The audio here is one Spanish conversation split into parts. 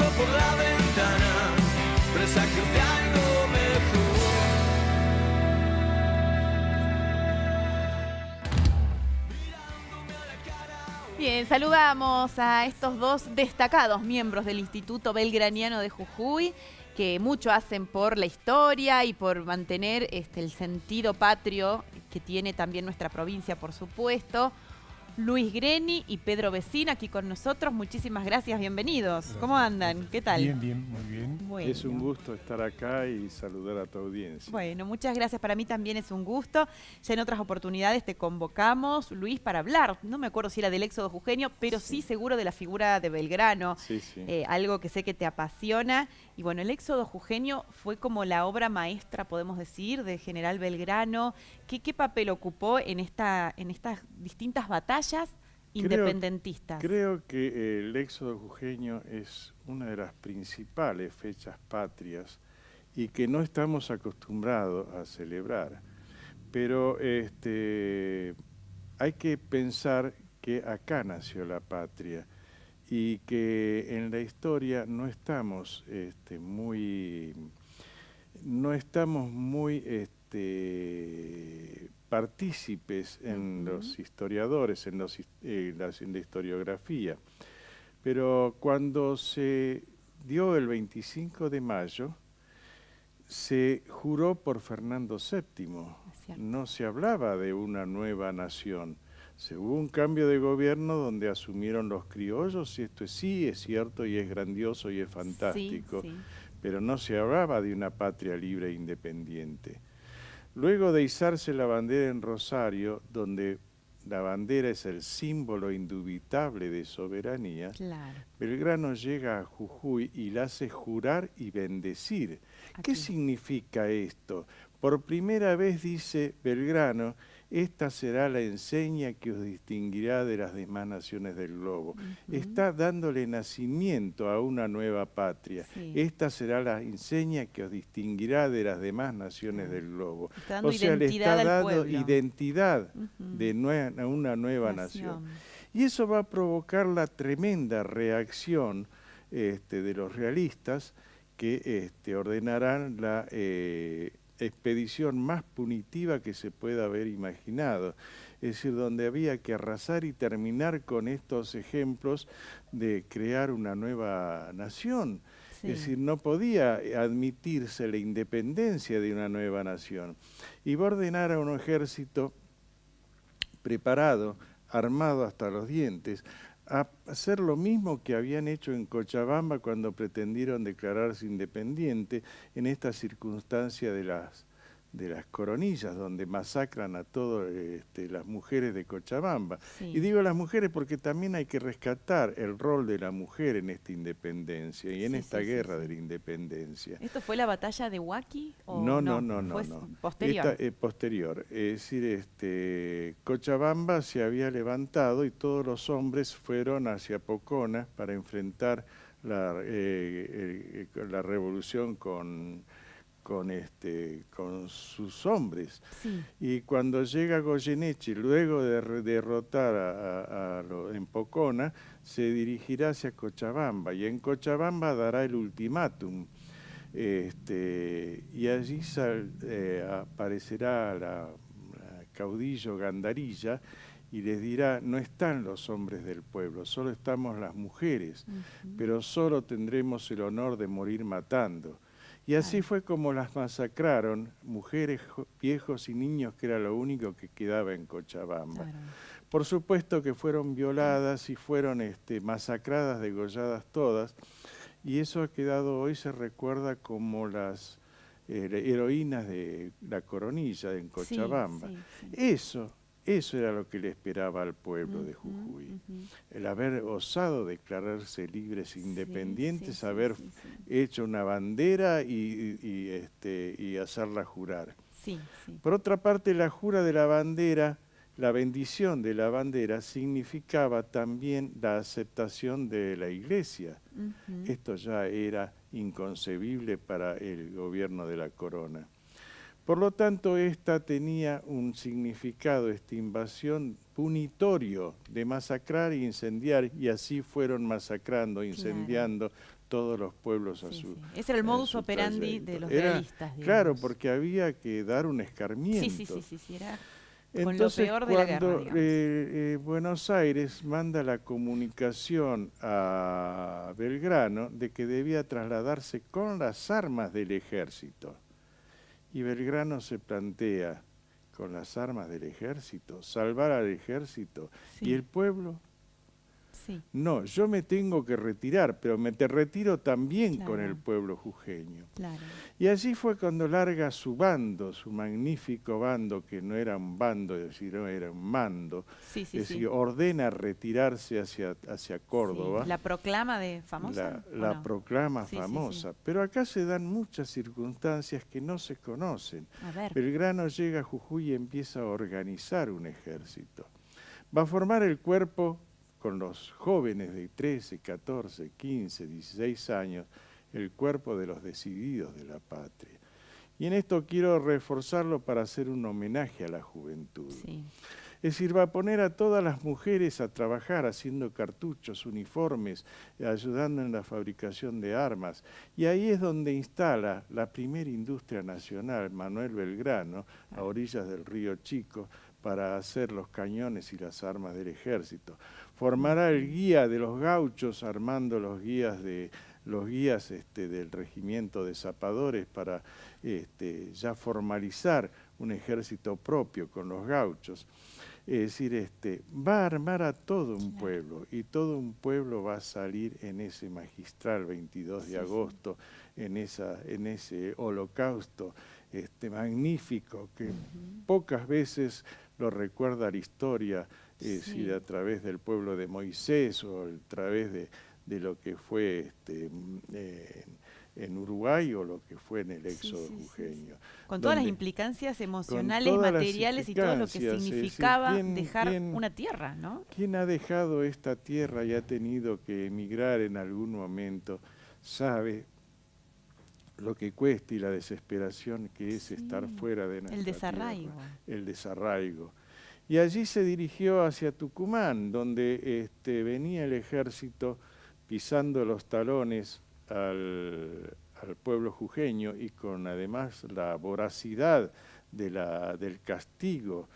entro por la ventana, presagios de algo mejor. Bien, saludamos a estos dos destacados miembros del Instituto Belgraniano de Jujuy, que mucho hacen por la historia y por mantener el sentido patrio que tiene también nuestra provincia, por supuesto. Luis Greni y Pedro Vecina aquí con nosotros. Muchísimas gracias, bienvenidos. Gracias. ¿Cómo andan? ¿Qué tal? Bien, bien, muy bien. Bueno. Es un gusto estar acá y saludar a tu audiencia. Bueno, muchas gracias. Para mí también es un gusto. Ya en otras oportunidades te convocamos, Luis, para hablar. No me acuerdo si era del éxodo jujeño, pero sí seguro de la figura de Belgrano. Sí, sí. Algo que sé que te apasiona. Y bueno, el éxodo jujeño fue como la obra maestra, podemos decir, de General Belgrano. ¿Qué papel ocupó en estas distintas batallas independentistas? Creo que el éxodo jujeño es una de las principales fechas patrias y que no estamos acostumbrados a celebrar. Pero hay que pensar que acá nació la patria y que en la historia no estamos muy partícipes en los historiadores, en la historiografía. Pero cuando se dio el 25 de mayo, se juró por Fernando VII. No se hablaba de una nueva nación. Hubo un cambio de gobierno donde asumieron los criollos, y esto sí es cierto y es grandioso y es fantástico, sí. Pero no se hablaba de una patria libre e independiente. Luego de izarse la bandera en Rosario, donde la bandera es el símbolo indubitable de soberanía, claro. Belgrano llega a Jujuy y la hace jurar y bendecir. Aquí. ¿Qué significa esto? Por primera vez dice Belgrano: esta será la enseña que os distinguirá de las demás naciones del globo. Está dándole nacimiento a una nueva patria. Sí. Esta será la enseña que os distinguirá de las demás naciones del globo. O sea, le está dando identidad de una nueva nación. Y eso va a provocar la tremenda reacción de los realistas que ordenarán la expedición más punitiva que se pueda haber imaginado, es decir, donde había que arrasar y terminar con estos ejemplos de crear una nueva nación. Sí. Es decir, no podía admitirse la independencia de una nueva nación. Y va a ordenar a un ejército preparado, armado hasta los dientes, a hacer lo mismo que habían hecho en Cochabamba cuando pretendieron declararse independiente en esta circunstancia de las coronillas, donde masacran a todas las mujeres de Cochabamba. Sí. Y digo las mujeres porque también hay que rescatar el rol de la mujer en esta independencia y en esta guerra de la independencia. ¿Esto fue la batalla de Huaki? No. ¿Fue posterior? Posterior. Es decir, Cochabamba se había levantado y todos los hombres fueron hacia Pocona para enfrentar la revolución con sus hombres. Sí. Y cuando llega Goyeneche, luego de derrotar en Pocona, se dirigirá hacia Cochabamba, y en Cochabamba dará el ultimátum. Y allí aparecerá la caudillo Gandarilla y les dirá: no están los hombres del pueblo, solo estamos las mujeres, pero solo tendremos el honor de morir matando. Y así fue como las masacraron, mujeres, viejos y niños, que era lo único que quedaba en Cochabamba. Claro. Por supuesto que fueron violadas y fueron masacradas, degolladas todas, y eso ha quedado hoy, se recuerda como las heroínas de la Coronilla en Cochabamba. Sí. Eso era lo que le esperaba al pueblo de Jujuy, el haber osado declararse libres e independientes, haber hecho una bandera y hacerla jurar. Por otra parte, la jura de la bandera, la bendición de la bandera, significaba también la aceptación de la Iglesia. Esto ya era inconcebible para el gobierno de la corona. Por lo tanto, esta tenía un significado, esta invasión, punitorio de masacrar e incendiar, y así fueron masacrando, incendiando todos los pueblos a su Ese era el modus su operandi trayecto. de los Era, realistas, digamos. claro, porque había que dar un escarmiento. Sí, era con Entonces, lo peor de la guerra, cuando digamos. Buenos Aires manda la comunicación a Belgrano de que debía trasladarse con las armas del ejército, y Belgrano se plantea, con las armas del ejército, salvar al ejército, y el pueblo. Sí. No, yo me tengo que retirar, pero me te retiro también Claro. con el pueblo jujeño. Claro. Y allí fue cuando larga su bando, su magnífico bando, que no era un bando, es decir, no era un mando. Sí, Es decir, ordena retirarse hacia Córdoba. Sí. La proclama de famosa. La no? proclama Sí, famosa. Pero acá se dan muchas circunstancias que no se conocen. A ver. Belgrano llega a Jujuy y empieza a organizar un ejército. Va a formar el cuerpo con los jóvenes de 13, 14, 15, 16 años, el cuerpo de los decididos de la patria. Y en esto quiero reforzarlo para hacer un homenaje a la juventud. Sí. Es decir, va a poner a todas las mujeres a trabajar haciendo cartuchos, uniformes, ayudando en la fabricación de armas. Y ahí es donde instala la primera industria nacional, Manuel Belgrano, a orillas del río Chico, para hacer los cañones y las armas del ejército. Formará el guía de los gauchos, armando los guías del regimiento de zapadores para ya formalizar un ejército propio con los gauchos. Es decir, va a armar a todo un pueblo, y todo un pueblo va a salir en ese magistral 22 de agosto, en ese holocausto magnífico que pocas veces lo recuerda la historia, es decir, a través del pueblo de Moisés o a través de lo que fue en Uruguay o lo que fue en el éxodo jujeño. Con todas las implicancias emocionales, todas las materiales y todo lo que implicancias, significaba es decir, dejar una tierra, ¿no? Quien ha dejado esta tierra y ha tenido que emigrar en algún momento sabe lo que cuesta y la desesperación que es estar fuera de nuestra El desarraigo. tierra, el desarraigo. Y allí se dirigió hacia Tucumán, donde venía el ejército pisando los talones al pueblo jujeño, y con además la voracidad del castigo,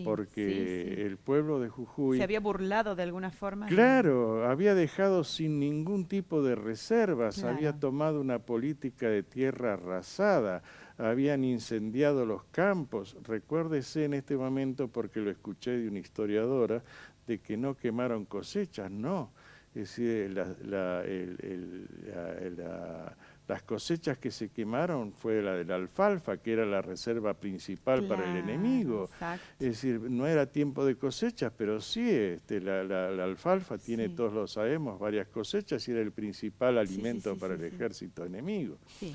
porque el pueblo de Jujuy se había burlado de alguna forma. Claro, había dejado sin ningún tipo de reservas, había tomado una política de tierra arrasada, habían incendiado los campos. Recuérdese en este momento, porque lo escuché de una historiadora, de que no quemaron cosechas, no. Es decir, las cosechas que se quemaron fue la de la alfalfa, que era la reserva principal para el enemigo. Exacto. Es decir, no era tiempo de cosechas, pero sí, la alfalfa tiene, todos lo sabemos, varias cosechas, y era el principal alimento para el ejército enemigo. Sí.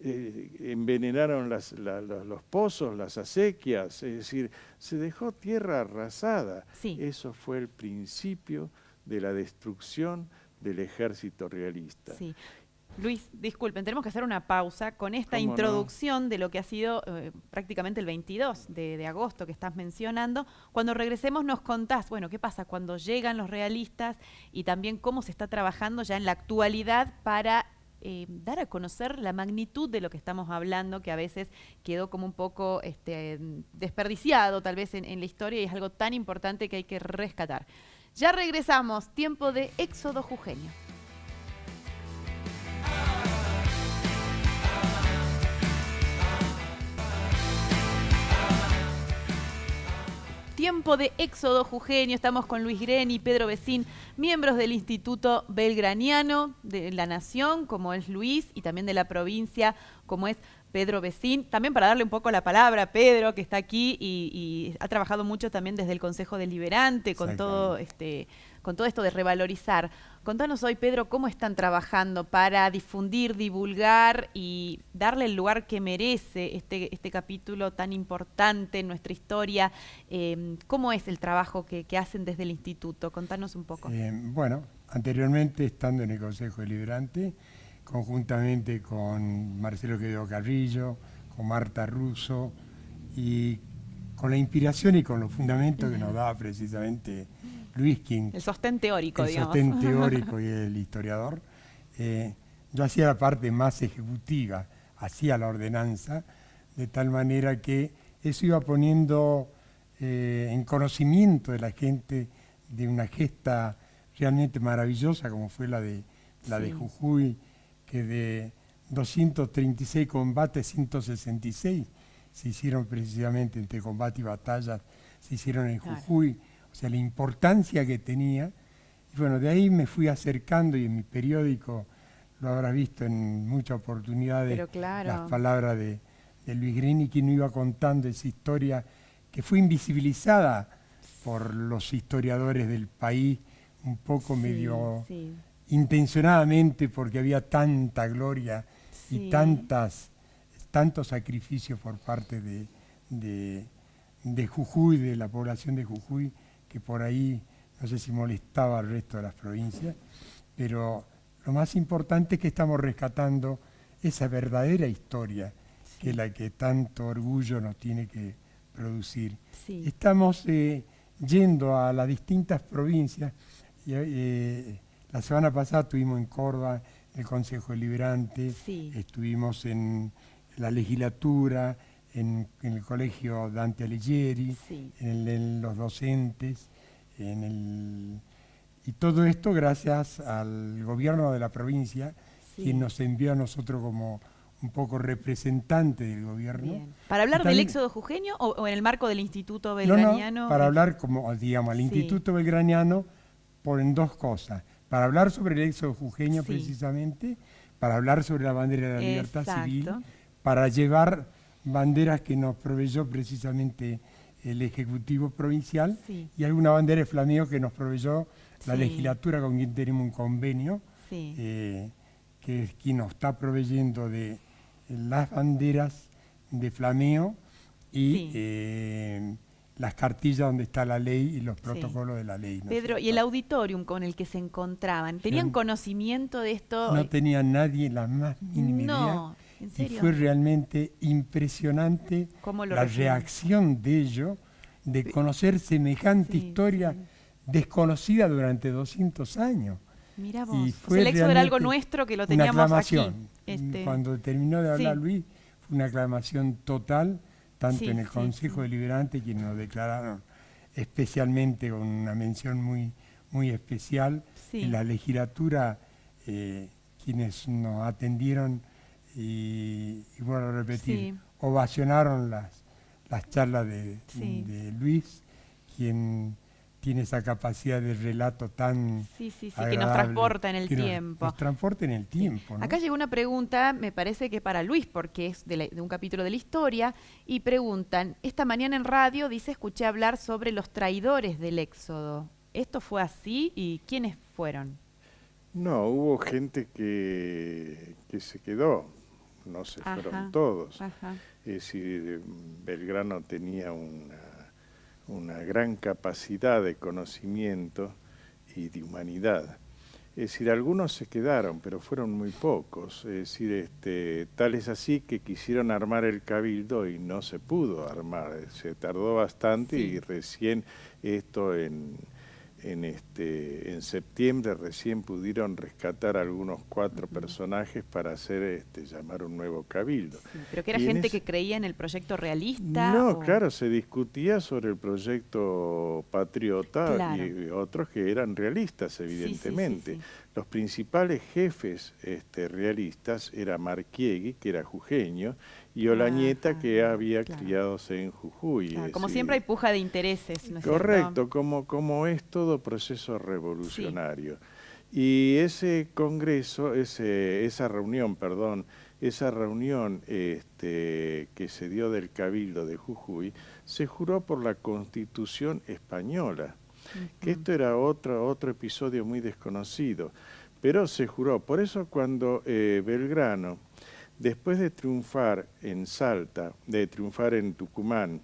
Envenenaron los pozos, las acequias, es decir, se dejó tierra arrasada. Eso fue el principio de la destrucción del ejército realista. Sí. Luis, disculpen, tenemos que hacer una pausa con esta introducción de lo que ha sido prácticamente el 22 de agosto que estás mencionando. Cuando regresemos nos contás, bueno, qué pasa cuando llegan los realistas y también cómo se está trabajando ya en la actualidad para dar a conocer la magnitud de lo que estamos hablando, que a veces quedó como un poco desperdiciado tal vez en la historia, y es algo tan importante que hay que rescatar. Ya regresamos, tiempo de éxodo jujeño. Tiempo de éxodo jujeño, estamos con Luis Greni y Pedro Becín, miembros del Instituto Belgraniano de la Nación, como es Luis, y también de la provincia, como es Pedro Becín. También para darle un poco la palabra a Pedro, que está aquí y ha trabajado mucho también desde el Consejo Deliberante con todo esto de revalorizar. Contanos hoy, Pedro, cómo están trabajando para difundir, divulgar y darle el lugar que merece este capítulo tan importante en nuestra historia. ¿Cómo es el trabajo que hacen desde el instituto? Contanos un poco. Bueno, anteriormente, estando en el Consejo Deliberante, conjuntamente con Marcelo Quevedo Carrillo, con Marta Russo, y con la inspiración y con los fundamentos que nos daba precisamente Luis King, El sostén teórico, el digamos. sostén teórico y el historiador. Yo hacía la parte más ejecutiva, hacía la ordenanza, de tal manera que eso iba poniendo en conocimiento de la gente de una gesta realmente maravillosa como fue la de Jujuy, que de 236 combates, 166 se hicieron precisamente entre combate y batallas, se hicieron en Jujuy, o sea, la importancia que tenía. Y bueno, de ahí me fui acercando, y en mi periódico lo habrás visto en muchas oportunidades, Pero claro, las palabras de Luis Grini, que nos iba contando esa historia que fue invisibilizada por los historiadores del país, un poco medio intencionadamente, porque había tanta gloria y tantos sacrificios por parte de Jujuy, de la población de Jujuy, que por ahí no sé si molestaba al resto de las provincias, pero lo más importante es que estamos rescatando esa verdadera historia, que es la que tanto orgullo nos tiene que producir. Estamos yendo a las distintas provincias. La semana pasada estuvimos en Córdoba, en el Consejo Deliberante, estuvimos en la legislatura, en el Colegio Dante Alighieri, en los docentes, y todo esto gracias al gobierno de la provincia, quien nos envió a nosotros como un poco representante del gobierno. Bien. ¿Para hablar del éxodo jujeño o en el marco del Instituto Belgraniano? No, para hablar, como digamos, al Instituto Belgraniano, en dos cosas. Para hablar sobre el éxodo jujeño precisamente, para hablar sobre la bandera de la libertad civil, para llevar banderas que nos proveyó precisamente el Ejecutivo Provincial, y alguna bandera de flameo que nos proveyó la legislatura, con quien tenemos un convenio, que es quien nos está proveyendo de las banderas de flameo y las cartillas donde está la ley y los protocolos de la ley. ¿No? Pedro, ¿y el auditorium con el que se encontraban? ¿Tenían conocimiento de esto? No tenía nadie la más mínima idea. ¿En serio? Y fue realmente impresionante la reacción de ellos, de conocer semejante historia desconocida durante 200 años. Mirá vos, y fue el éxodo era algo nuestro que lo teníamos aquí. Cuando terminó de hablar Luis, fue una aclamación total, tanto en el Consejo Deliberante, quienes nos declararon especialmente con una mención muy, muy especial, en la legislatura, quienes nos atendieron y bueno, repetir, ovacionaron las charlas de Luis, quien tiene esa capacidad de relato tan agradable, que nos transporta en el tiempo. Nos transporta en el tiempo, ¿no? Acá llegó una pregunta, me parece que para Luis, porque es de un capítulo de la historia, y preguntan, esta mañana en radio, escuché hablar sobre los traidores del éxodo. ¿Esto fue así y quiénes fueron? No, hubo gente que se quedó, no se fueron todos. Es decir, Belgrano tenía una gran capacidad de conocimiento y de humanidad. Es decir, algunos se quedaron, pero fueron muy pocos. Es decir, tal es así que quisieron armar el cabildo y no se pudo armar. Se tardó bastante y recién esto en septiembre recién pudieron rescatar algunos 4 personajes para hacer llamar un nuevo cabildo. ¿Pero que era gente que creía en el proyecto realista? No, claro, se discutía sobre el proyecto patriota y otros que eran realistas, evidentemente. Los principales jefes realistas era Marchiegui, que era jujeño, y Olañeta, que había criados en Jujuy. Como siempre hay puja de intereses, ¿no es correcto, como es todo proceso revolucionario. Y ese congreso, esa reunión que se dio del Cabildo de Jujuy, se juró por la Constitución española, que esto era otro episodio muy desconocido, pero se juró. Por eso cuando Belgrano, después de triunfar en Salta, de triunfar en Tucumán,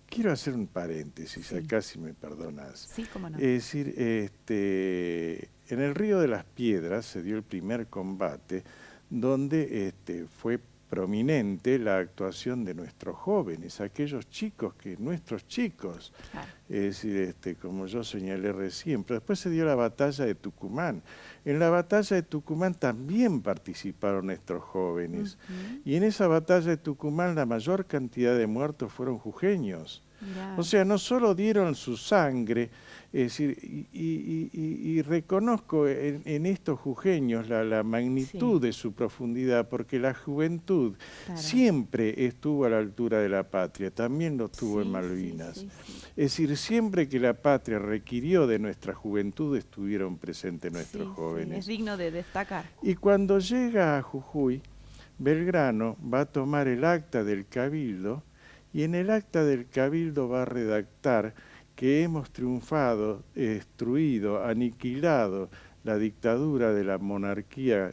quiero hacer un paréntesis acá, si me perdonas. Sí, cómo no. Es decir, en el Río de las Piedras se dio el primer combate, donde fue prominente la actuación de nuestros jóvenes, aquellos chicos nuestros chicos, Claro. es decir, como yo señalé recién, pero después se dio la batalla de Tucumán. En la batalla de Tucumán también participaron nuestros jóvenes, y en esa batalla de Tucumán la mayor cantidad de muertos fueron jujeños. Mirá. O sea, no solo dieron su sangre, es decir, y reconozco en estos jujeños la magnitud de su profundidad, porque la juventud Claro. siempre estuvo a la altura de la patria, también lo estuvo en Malvinas. Sí. Es decir, siempre que la patria requirió de nuestra juventud, estuvieron presentes nuestros Sí, jóvenes. es digno de destacar. Y cuando llega a Jujuy, Belgrano va a tomar el acta del Cabildo, y en el acta del Cabildo va a redactar que hemos triunfado, destruido, aniquilado la dictadura de la monarquía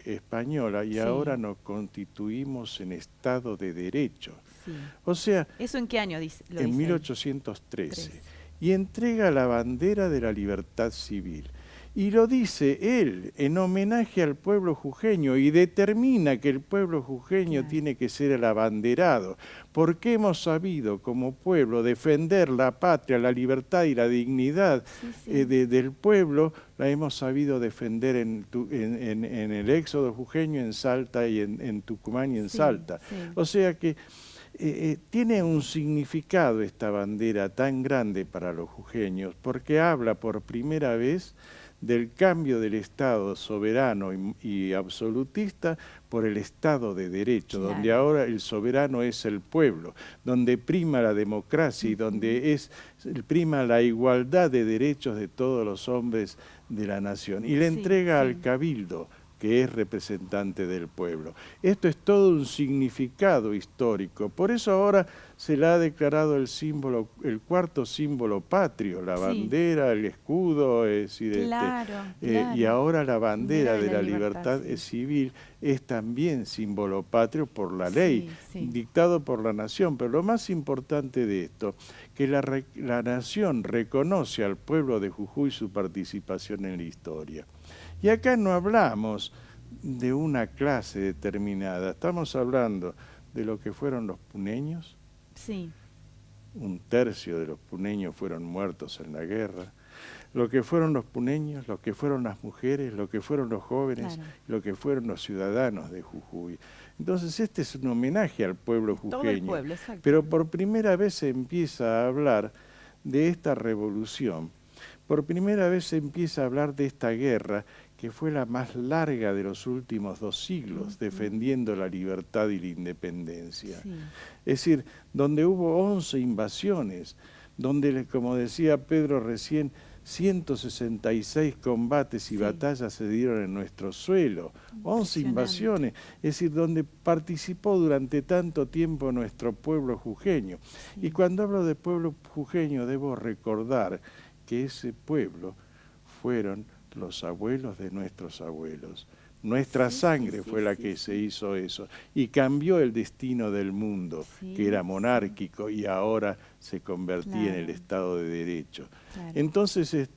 española, y Sí. ahora nos constituimos en Estado de Derecho. Sí. O sea, ¿Eso en qué año dice? Lo en dice? 1813. 13. Y entrega la bandera de la libertad civil. Y lo dice él en homenaje al pueblo jujeño, y determina que el pueblo jujeño Claro. tiene que ser el abanderado, porque hemos sabido como pueblo defender la patria, la libertad y la dignidad del pueblo, la hemos sabido defender en el éxodo jujeño, en Salta y en Tucumán y en Salta. Sí. O sea que tiene un significado esta bandera tan grande para los jujeños, porque habla por primera vez del cambio del Estado soberano y absolutista por el Estado de Derecho, Claro. donde ahora el soberano es el pueblo, donde prima la democracia y donde prima la igualdad de derechos de todos los hombres de la nación. Y le entrega al Cabildo, que es representante del pueblo. Esto es todo un significado histórico. Por eso ahora se le ha declarado el símbolo, el cuarto símbolo patrio, la bandera, el escudo, es decir, Claro. y ahora la bandera de la libertad sí. civil es también símbolo patrio por la ley, dictado por la nación. Pero lo más importante de esto, que la nación reconoce al pueblo de Jujuy su participación en la historia. Y acá no hablamos de una clase determinada, estamos hablando de lo que fueron los puneños. Sí. Un tercio de los puneños fueron muertos en la guerra. Lo que fueron los puneños, lo que fueron las mujeres, lo que fueron los jóvenes, lo que fueron los ciudadanos de Jujuy. Entonces este es un homenaje al pueblo jujeño. Todo el pueblo, exacto. Pero por primera vez se empieza a hablar de esta revolución. Por primera vez se empieza a hablar de esta guerra que fue la más larga de los últimos 2 siglos, defendiendo la libertad y la independencia. Sí. Es decir, donde hubo 11 invasiones, donde, como decía Pedro recién, 166 combates y batallas se dieron en nuestro suelo, 11 invasiones, es decir, donde participó durante tanto tiempo nuestro pueblo jujeño. Y cuando hablo de pueblo jujeño debo recordar que ese pueblo fueron los abuelos de nuestros abuelos. Nuestra sangre fue la que se hizo eso y cambió el destino del mundo, que era monárquico y ahora se convertía en el Estado de Derecho. Entonces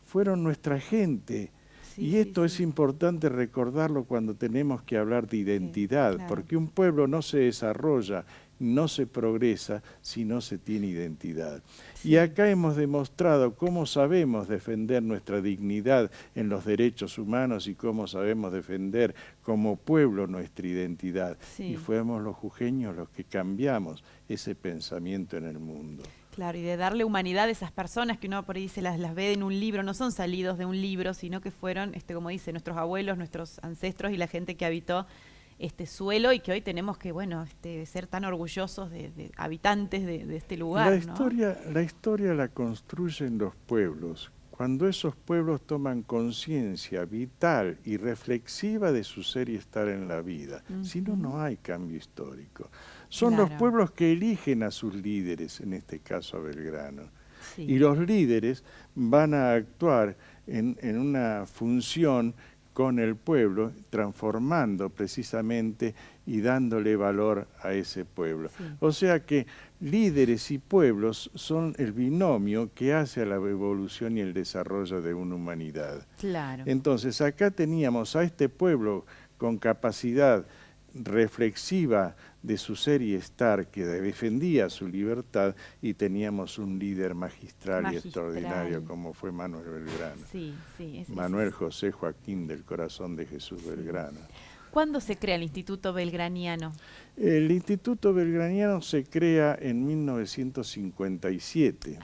fueron nuestra gente. Y esto es importante recordarlo cuando tenemos que hablar de identidad, porque un pueblo no se desarrolla, no se progresa si no se tiene identidad. Y acá hemos demostrado cómo sabemos defender nuestra dignidad en los derechos humanos y cómo sabemos defender como pueblo nuestra identidad. Y fuimos los jujeños los que cambiamos ese pensamiento en el mundo. Claro, y de darle humanidad a esas personas que uno por ahí se las ve en un libro, no son salidos de un libro, sino que fueron, como dice, nuestros abuelos, nuestros ancestros y la gente que habitó este suelo y que hoy tenemos que, bueno, ser tan orgullosos de habitantes de este lugar. La historia la construyen los pueblos. Cuando esos pueblos toman conciencia vital y reflexiva de su ser y estar en la vida, si no, no hay cambio histórico. Son los pueblos que eligen a sus líderes, en este caso a Belgrano. Y los líderes van a actuar en una función con el pueblo, transformando precisamente y dándole valor a ese pueblo. O sea que líderes y pueblos son el binomio que hace a la evolución y el desarrollo de una humanidad. Claro. Entonces acá teníamos a este pueblo con capacidad reflexiva de su ser y estar, que defendía su libertad, y teníamos un líder magistral y extraordinario como fue Manuel Belgrano. Sí, sí. Manuel José Joaquín del Corazón de Jesús Belgrano. ¿Cuándo se crea el Instituto Belgraniano? El Instituto Belgraniano se crea en 1957.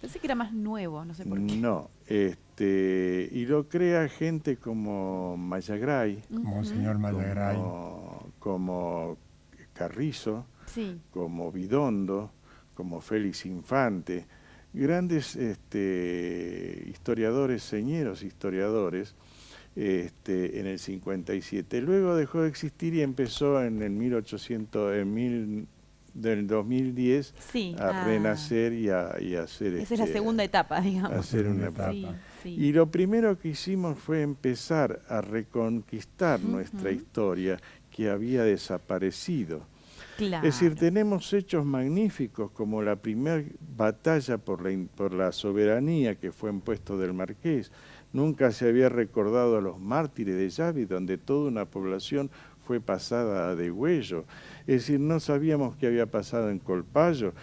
Pensé que era más nuevo, no sé por qué. No, y lo crea gente como Mayagray, Como señor Mayagray. como Carrizo, Sí. como Vidondo, como Félix Infante, grandes historiadores, señeros historiadores, en el 57. Luego dejó de existir y empezó en el 2010 Sí. a renacer y a hacer... Esa es la segunda etapa, digamos. hacer una etapa. Sí, sí. Y lo primero que hicimos fue empezar a reconquistar nuestra historia que había desaparecido. Claro. Es decir, tenemos hechos magníficos como la primera batalla por la soberanía que fue en Puesto del Marqués. Nunca se había recordado a los mártires de Llavi, donde toda una población fue pasada a degüello. Es decir, no sabíamos qué había pasado en Colpallo,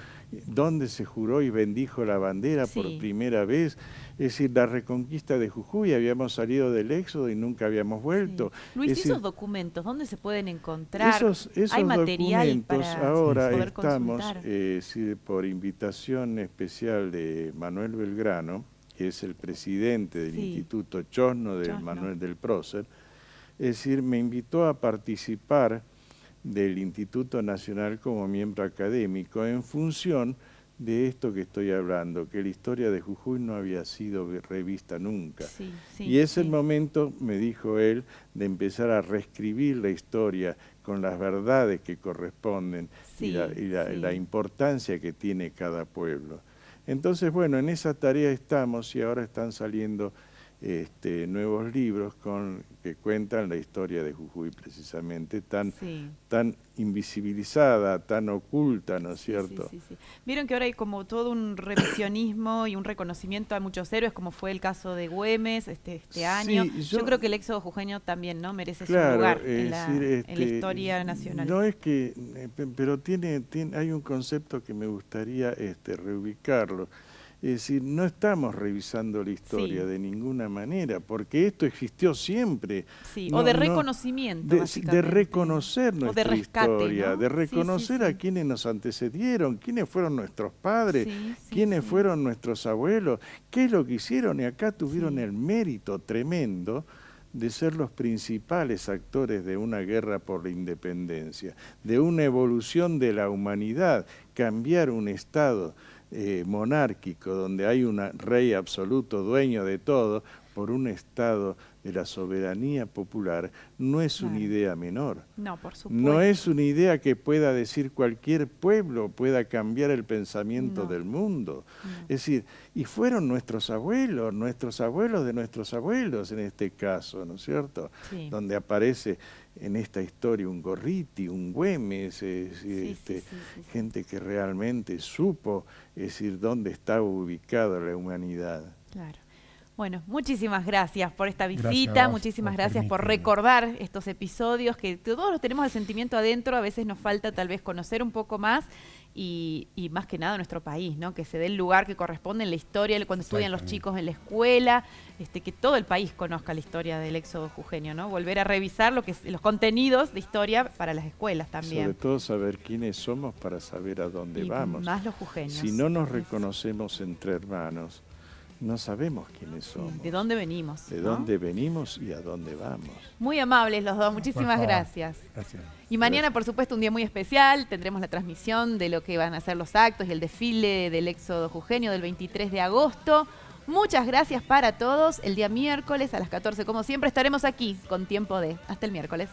donde se juró y bendijo la bandera por primera vez. Es decir, la reconquista de Jujuy, habíamos salido del éxodo y nunca habíamos vuelto. Sí. Luis, Es esos documentos, ¿dónde se pueden encontrar? Esos ¿Hay material documentos para ahora poder estamos, consultar? por invitación especial de Manuel Belgrano, que es el presidente del Instituto Chosno, Manuel del Prócer, es decir, me invitó a participar del Instituto Nacional como miembro académico en función de esto que estoy hablando, que la historia de Jujuy no había sido revista nunca. Y es el momento, me dijo él, de empezar a reescribir la historia con las verdades que corresponden y la importancia que tiene cada pueblo. Entonces, bueno, en esa tarea estamos y ahora están saliendo nuevos libros que cuentan la historia de Jujuy precisamente, tan invisibilizada, tan oculta, ¿no es cierto? Sí. Vieron que ahora hay como todo un revisionismo y un reconocimiento a muchos héroes, como fue el caso de Güemes este año. Yo creo que el éxodo jujeño también, ¿no?, merece su lugar en la historia nacional. No es que, pero hay un concepto que me gustaría reubicarlo. Es decir, no estamos revisando la historia de ninguna manera, porque esto existió siempre. O de reconocimiento, de reconocer nuestra rescate, historia, ¿no? de reconocer a quienes nos antecedieron, quiénes fueron nuestros padres, quiénes fueron nuestros abuelos, qué es lo que hicieron, y acá tuvieron el mérito tremendo de ser los principales actores de una guerra por la independencia, de una evolución de la humanidad, cambiar un estado monárquico, donde hay un rey absoluto, dueño de todo, por un estado de la soberanía popular, no es una idea menor. No, por supuesto. No es una idea que pueda decir cualquier pueblo, pueda cambiar el pensamiento del mundo. Es decir, y fueron nuestros abuelos de nuestros abuelos en este caso, ¿no es cierto? Donde aparece en esta historia un Gorriti, un Güemes, gente que realmente supo, es decir, dónde estaba ubicada la humanidad. Claro. Bueno, muchísimas gracias por esta visita, muchísimas gracias por recordar estos episodios que todos los tenemos el sentimiento adentro, a veces nos falta tal vez conocer un poco más y más que nada nuestro país, ¿no? Que se dé el lugar que corresponde en la historia, cuando estudian los chicos en la escuela, que todo el país conozca la historia del éxodo jujeño, ¿no? Volver a revisar los contenidos de historia para las escuelas también. Sobre todo saber quiénes somos para saber a dónde vamos. Más los jujeños. Si no nos reconocemos entre hermanos, no sabemos quiénes somos. ¿De dónde venimos? De dónde venimos y a dónde vamos. Muy amables los dos, muchísimas gracias. Gracias. Y mañana, por supuesto, un día muy especial, tendremos la transmisión de lo que van a ser los actos y el desfile del éxodo jujeño del 23 de agosto. Muchas gracias para todos. El día miércoles a las 14, como siempre, estaremos aquí con Tiempo de. Hasta el miércoles.